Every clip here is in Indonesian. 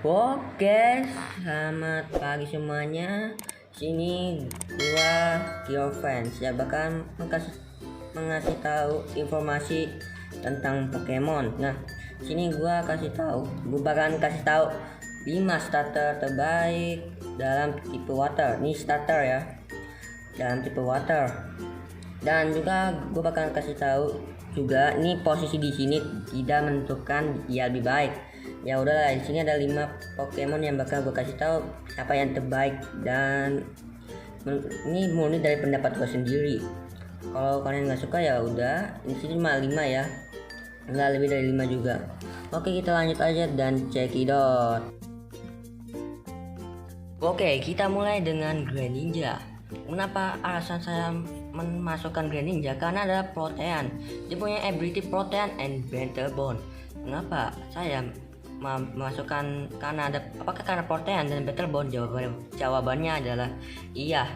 Oke, selamat pagi semuanya. Sini gua your fans ya bakal mengasih tahu informasi tentang Pokemon. Nah, sini gua bakalan kasih tahu 5 starter terbaik dalam tipe water. Ini starter ya, dalam tipe water. Dan juga gue bakal kasih tahu juga nih posisi di sini tidak menentukan dia lebih baik. Ya udahlah, di sini ada 5 Pokemon yang bakal gue kasih tahu siapa yang terbaik, dan ini murni dari pendapat gue sendiri. Kalau kalian nggak suka ya udah, di sini cuma 5 ya, nggak lebih dari 5 juga. Oke, kita lanjut aja dan cekidot. Oke, kita mulai dengan Greninja. Kenapa alasan saya memasukkan Greninja? Karena ada protean. Dia punya ability protean and battle bond. Kenapa saya memasukkan? Karena apakah karena protean dan battle bond? Jawabannya adalah iya.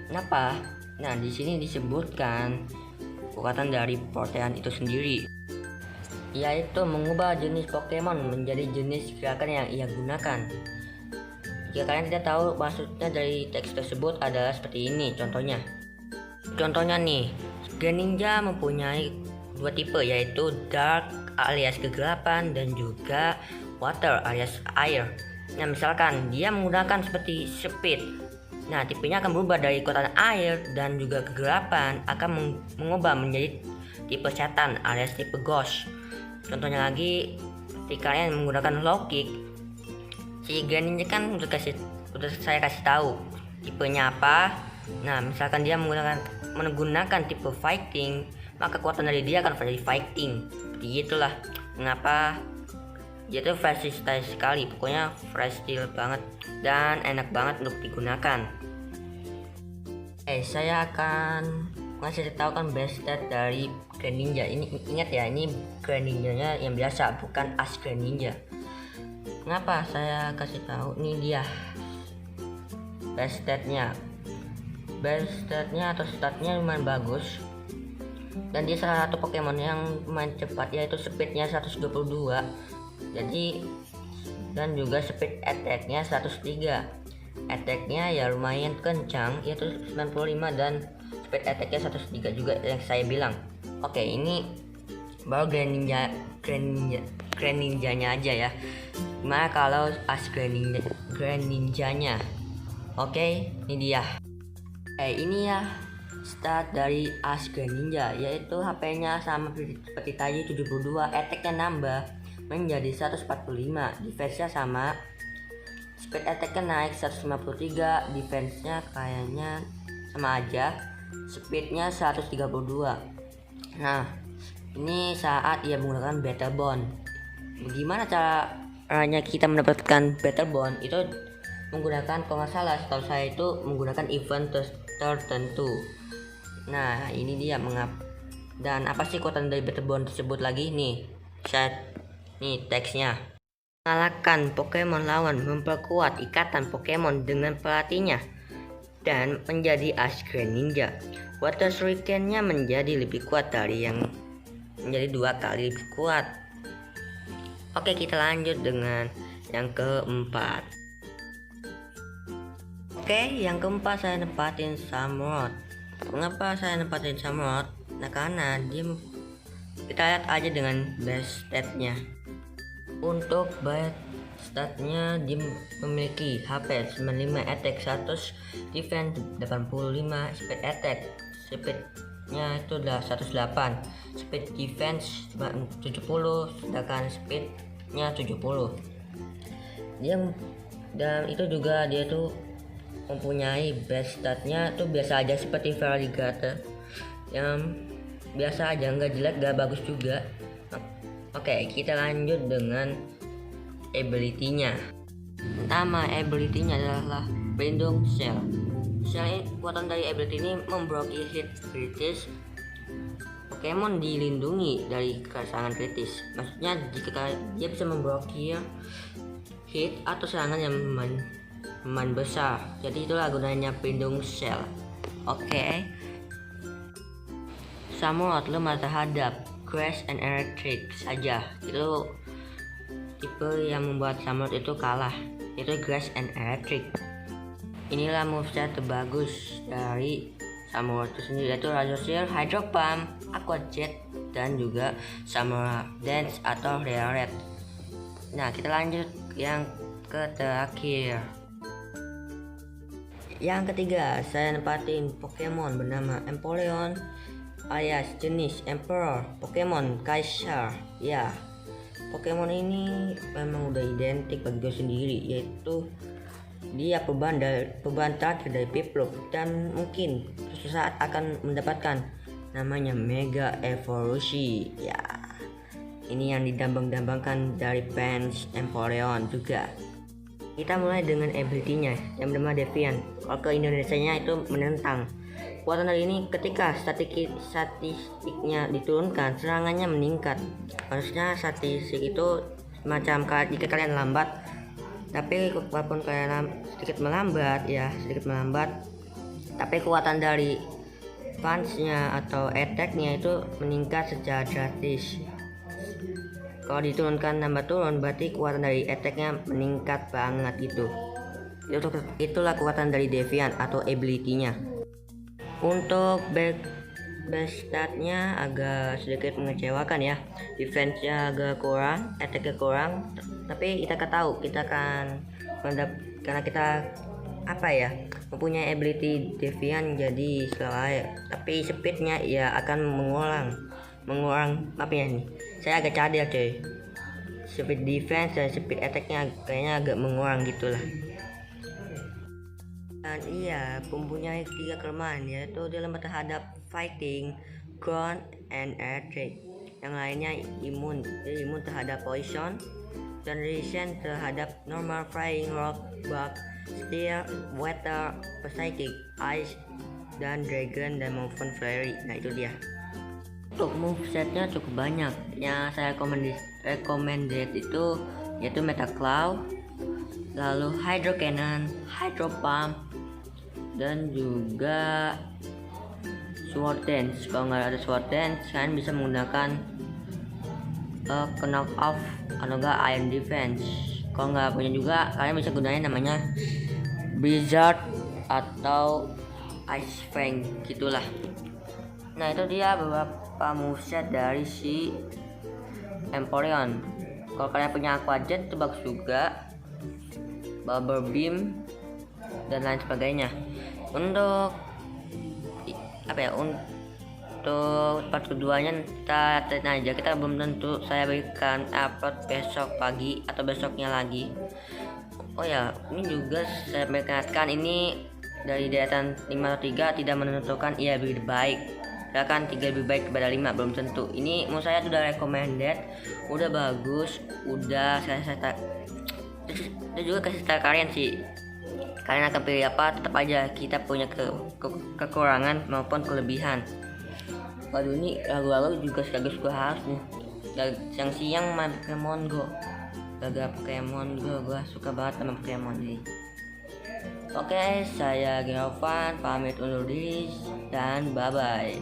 Kenapa? Nah, di sini disebutkan kekuatan dari protean itu sendiri, yaitu mengubah jenis Pokemon menjadi jenis gerakan yang ia gunakan. Jika kalian tidak tahu maksudnya dari teks tersebut adalah seperti ini. Contohnya nih, Greninja mempunyai 2 tipe, yaitu Dark alias kegelapan dan juga Water alias air. Nah, misalkan dia menggunakan seperti Speed, nah tipenya akan berubah dari kekuatan air dan juga kegelapan akan mengubah menjadi tipe setan alias tipe Ghost. Contohnya lagi, ketika kalian menggunakan Low Kick, si Greninja kan udah saya kasih tahu tipenya apa. Nah, misalkan dia menggunakan tipe fighting, maka kekuatan dari dia akan menjadi fighting. Seperti itulah mengapa dia tuh fresh style sekali. Pokoknya fresh style banget dan enak banget untuk digunakan. Saya akan ngasih tahu kan best stat dari Greninja. Ini ingat ya, ini Greninjanya yang biasa, bukan As Greninja. Kenapa saya kasih tahu? Ini dia best statnya atau statnya lumayan bagus, dan dia salah satu Pokemon yang lumayan cepat, yaitu speednya 122. Jadi, dan juga speed attacknya 103. Attacknya ya lumayan kencang, yaitu 95, dan speed attacknya 103 juga yang saya bilang. Oke, ini baru Greninjanya aja ya. Gimana kalau As Greninjanya? Oke, ini dia. Ini ya stat dari As Greninja, yaitu HP-nya sama seperti tadi 72, attack-nya nambah menjadi 145, defense-nya sama, speed attack-nya naik 153, defense-nya kayaknya sama aja, speed-nya 132. Nah, ini saat ia menggunakan battle bond. Bagaimana caranya kita mendapatkan battle bond? Itu menggunakan, kalau nggak salah setahu saya itu menggunakan event tertentu. Nah, ini dia dan apa sih kekuatan dari battle bond tersebut lagi nih? Nih teksnya. Mengalahkan Pokemon lawan, memperkuat ikatan Pokemon dengan pelatihnya, dan menjadi As Greninja. Water Shuriken-nya menjadi lebih kuat dari yang menjadi 2 kali lebih kuat. Oke, kita lanjut dengan yang keempat. Oke, yang keempat saya nempatin Samurott. Mengapa saya nempatin Samurott? Nah, karena kita lihat aja dengan best statnya. Untuk best statnya, dia memiliki HP 95, attack 100, defense 85, speed attack speednya itu udah 108, speed defense 70, sedangkan speednya 70. Dan itu juga dia tuh mempunyai best statnya tuh biasa aja, seperti Feraligatr yang biasa aja, nggak jelek nggak bagus juga. Oke, kita lanjut dengan ability-nya. Pertama, ability-nya adalah Pelindung Shell. Shell, kekuatan dari ability ini memblokir hit kritis. Pokemon dilindungi dari serangan kritis. Maksudnya jika dia bisa memblokir hit atau serangan yang lumayan besar. Jadi itulah gunanya Pelindung Shell. Oke. Samurott lemah terhadap Grass and Electric saja. Itu tipe yang membuat Samurott itu kalah, yaitu Grass and Electric. Inilah moveset terbagus dari Samurott itu sendiri, yaitu Razor Shield, Hydro Pump, Aqua Jet, dan juga Samurai Dance atau Reared. Nah, kita lanjut yang terakhir. Yang ketiga, saya nempatin Pokemon bernama Empoleon alias jenis Emperor Pokemon Kaisar. Ya, Pokemon ini memang udah identik bagi gue sendiri, yaitu dia perubahan terakhir dari Piplup dan mungkin suatu saat akan mendapatkan namanya Mega Evolusi. Ya, ini yang didambang-dambangkan dari fans Empoleon juga. Kita mulai dengan ability-nya yang bernama Defiant. Kalau ke Indonesianya itu menentang. Kekuatan dari ini ketika statistiknya diturunkan, serangannya meningkat. Harusnya statistik itu semacam jika kalian lambat, tapi walaupun kalian sedikit melambat, tapi kekuatan dari punch-nya atau attack-nya itu meningkat secara drastis. Kalau diturunkan nambah turun, berarti kekuatan dari attack-nya meningkat banget gitu. Itulah kekuatan dari Defiant atau ability-nya. Untuk base stat-nya agak sedikit mengecewakan ya. Defense-nya agak kurang, attack-nya kurang. Tapi kita tahu kita akan karena kita mempunyai ability Defiant jadi selalu. Tapi speed-nya ya akan mengulang nih. Saya agak cadel coy. Speed defense dan speed attack-nya kayaknya agak mengurangi gitulah. Dan iya, mempunyai 3 kelemahan, yaitu dia lemah terhadap fighting, ground, and electric. Yang lainnya imun, dia imun terhadap poison dan resistant terhadap normal, flying, rock, bug, steel, water, psychic, ice, dan dragon dan movement flurry. Nah itu dia. Untuk movesetnya cukup banyak. Yang saya recommended itu yaitu Meta Claw, lalu Hydro Cannon, Hydro Pump, dan juga Sword Dance. Kalau nggak ada Sword Dance, kalian bisa menggunakan Knock Off atau enggak Iron Defense. Kalau nggak punya juga, kalian bisa gunain namanya Blizzard atau Ice Fang gitulah. Nah itu dia beberapa moveset dari si Empoleon. Kalau kalian punya Aqua Jet itu bagus juga, Bubble Beam dan lain sebagainya. Untuk untuk part keduanya kita lihat aja, kita belum tentu saya berikan upload besok pagi atau besoknya lagi. Oh ya, ini juga saya perkenalkan, ini dari deretan 5 atau 3 tidak menentukan ia lebih baik. Kan 3 lebih baik daripada 5 belum tentu. Ini menurut saya sudah recommended, udah bagus, udah saya juga kasih tahu kalian sih. Kalian akan pilih apa, tetap aja kita punya kekurangan maupun kelebihan. Waduh, ini lagu-lagu juga sekaligus gue harus nih. Yang siang main Pokemon Go. Pokemon Go, gue suka banget sama Pokemon ini. Oke, saya Genovan pamit undur diri dan bye bye.